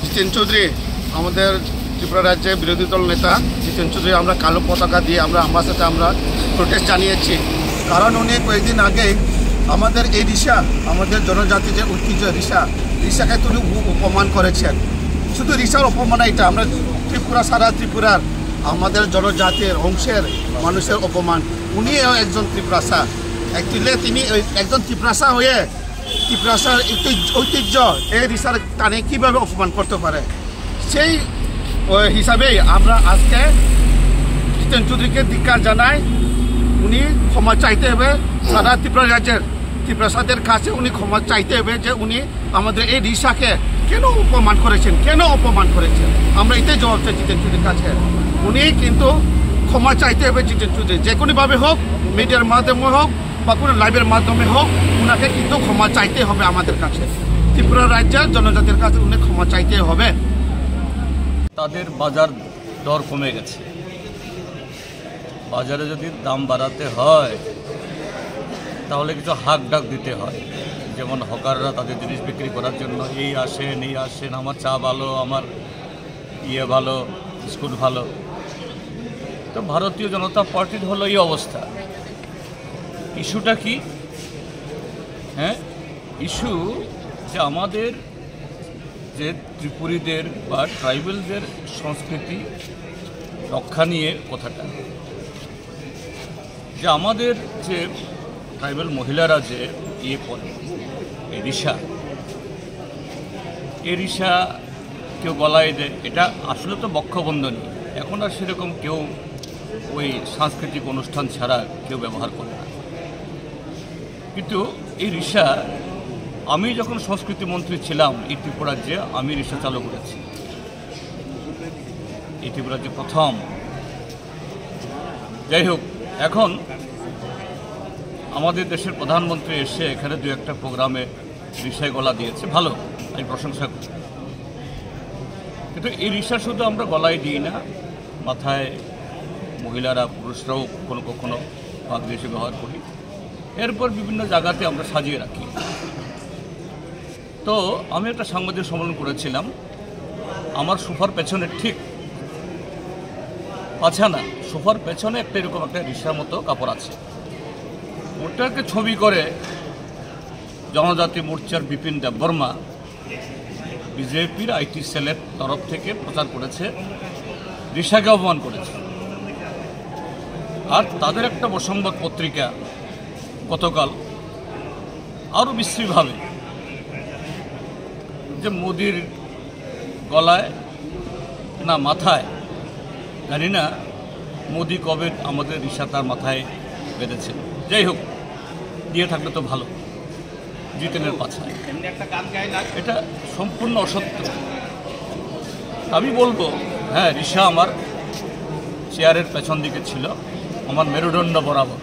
জিতেন চৌধুরী আমাদের ত্রিপুরা রাজ্যের বিরোধী দল নেতা জিতেন চৌধুরী আমরা কালো পতাকা দিয়ে আমার সাথে আমরা প্রোটেস্ট জানিয়েছি। কারণ উনি কয়েকদিন আগে আমাদের এই রিসা আমাদের জনজাতি যে ঐতিহ্য রিসাকে তিনি অপমান করেছেন। শুধু রিসার অপমান এটা আমরা সারা ত্রিপুরার আমাদের জনজাতির অংশের মানুষের অপমান। উনিও একজন ত্রিপুরাসা, অ্যাকচুয়ালি তিনি একজন ত্রিপুরাসা হয়ে ত্রিপুরাসার ঐতিহ্য এই রিসার টানে কীভাবে অপমান করতে পারে, সেই হিসাবেই আমরা আজকে জিতেন চৌধুরীকে ধিক্কার জানাই। উনি ক্ষমা চাইতে হবে সারা ত্রিপুরা রাজ্যের ত্রিপুরাসাদের কাছে, উনি ক্ষমা চাইতে হবে যে উনি আমাদের এই রিসাকে কেন অপমান করেছেন আমরা এটাই জবাব চাই জিতেন চৌধুরীর কাছে। উনি কিন্তু ক্ষমা চাইতে হবে জিতেন চৌধুরী, যে কোনোভাবে হোক, মিডিয়ার মাধ্যমে হোক বা কোনো লাইভের মাধ্যমে হোক, ওনাকে কিন্তু ক্ষমা চাইতে হবে আমাদের কাছে, ত্রিপুরা রাজ্যের জনজাতির কাছে উনি ক্ষমা চাইতে হবে। তাদের বাজার দর কমে গেছে, বাজারে যদি দাম বাড়াতে হয় তাহলে কিছু হাক ডাক দিতে হয়। যেমন হকাররা তাদের জিনিস বিক্রি করার জন্য এই আসেন, আমার চা ভালো, আমার ভালো, বিস্কুট ভালো। তো ভারতীয় জনতা পার্টির হলো এই অবস্থা। ইস্যুটা কি? ইস্যু যে আমাদের যে ত্রিপুরীদের বা ট্রাইবেলদের সংস্কৃতি রক্ষা নিয়ে কথাটা, যে আমাদের যে ট্রাইবেল মহিলারা যে করে এই রিসা কেউ গলায় দেয়, এটা আসলে তো বক্ষবন্ধনী। এখন আর সেরকম কেউ ওই সাংস্কৃতিক অনুষ্ঠান ছাড়া কেউ ব্যবহার করে না। কিন্তু এই রিসা, আমি যখন সংস্কৃতি মন্ত্রী ছিলাম এই ত্রিপুরা রাজ্যে, আমি রিসা চালু করেছি এই ত্রিপুরা রাজ্যে প্রথম। যাই হোক, এখন আমাদের দেশের প্রধানমন্ত্রী এসে এখানে দু একটা প্রোগ্রামে রিসায় গলা দিয়েছে, ভালো, আমি প্রশংসা করি। কিন্তু এই রিসা শুধু আমরা গলায় দিই না, মাথায় মহিলারা পুরুষরাও কখনো পাগড়ি এসে ব্যবহার করি, এরপর বিভিন্ন জায়গাতে আমরা সাজিয়ে রাখি। তো আমি একটা সাংবাদিক সম্মেলন করেছিলাম, আমার সোফার পেছনে ঠিক না, সোফার পেছনে একটা এরকম একটা রিসার মতো কাপড় আছে, ওটাকে ছবি করে জনজাতি মোর্চার বিপিন দেববর্মা বিজেপির আইটি সেলের তরফ থেকে প্রচার করেছে, রিসাকে অপমান করেছে। আর তাদের একটা সংবাদ পত্রিকা গতকাল আরও বিশ্রীভাবে যে মোদির গলায় না মাথায়, জানি না মোদি কবে আমাদের রিসা তার মাথায় বেঁধেছে। যাই হোক, দিয়ে থাকলে তো ভালো, জিতেনের পাছায়, এটা সম্পূর্ণ অসত্য। আমি বলবো, হ্যাঁ, রিসা আমার চেয়ারের পেছন দিকে ছিল, আমার মেরুদণ্ড বরাবর।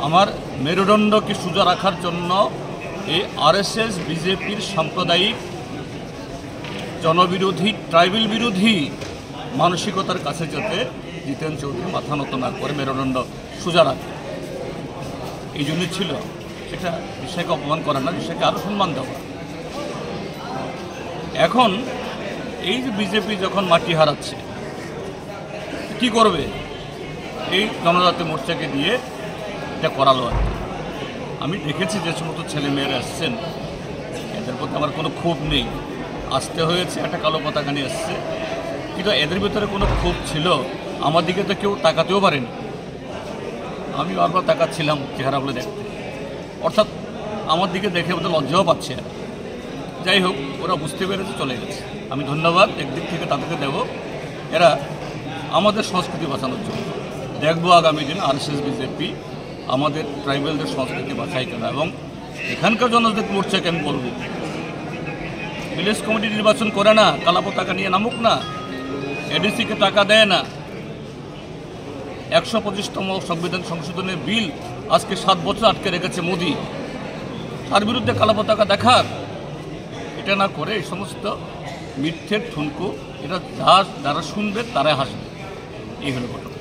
আমার মেরুদণ্ডকে সোজা রাখার জন্য এই আরএসএস বিজেপির সাম্প্রদায়িক জনবিরোধী ট্রাইবেল বিরোধী মানসিকতার কাছে যাতে জিতেন চৌধুরী মাথা নত না করে মেরুদণ্ড সোজা রাখে, এই জন্যই ছিল। সেটা রিসাকে অপমান করা না, রিসাকে আরও সম্মান দেওয়া। এখন এই যে বিজেপি যখন মাটি হারাচ্ছে, কি করবে? এই জনজাতি মোর্চাকে দিয়ে এটা করালো আর কি। আমি দেখেছি যে সমস্ত ছেলেমেয়েরা আসছেন, এদের প্রতি আমার কোনো ক্ষোভ নেই। আসতে হয়েছে, একটা কালো পতাকা নিয়ে এসছে, কিন্তু এদের ভিতরে কোনো ক্ষোভ ছিল। আমার দিকে তো কেউ তাকাতেও পারেনি, আমি বারবার তাকাচ্ছিলাম চেহারাগুলো দেখতে, অর্থাৎ আমার দিকে দেখে ওদের লজ্জাও পাচ্ছে। যাই হোক, ওরা বুঝতে পেরেছে, চলে গেছে। আমি ধন্যবাদ একদিক থেকে তাদেরকে দেব, এরা আমাদের সংস্কৃতি বাঁচানোর জন্য। দেখবো আগামী দিন আরএসএস বিজেপি আমাদের ট্রাইবেলদের সংস্কৃতি বাঁচাই কেনা। এবং এখানকার জনজাতি মোর্চাকে আমি বলবো, ভিলেজ কমিটি নির্বাচন করে না, কালা পতাকা নিয়ে নামুক না, এডিসিকে টাকা দেয় না, 125তম সংবিধান সংশোধনের বিল আজকে 7 বছর আটকে রেখেছে মোদি, তার বিরুদ্ধে কালা পতাকা দেখাক। এটা না করে এই সমস্ত মিথ্যের ঠুনকো, এটা যারা শুনবে তারাই হাসবে। এই হলো ঘটনা।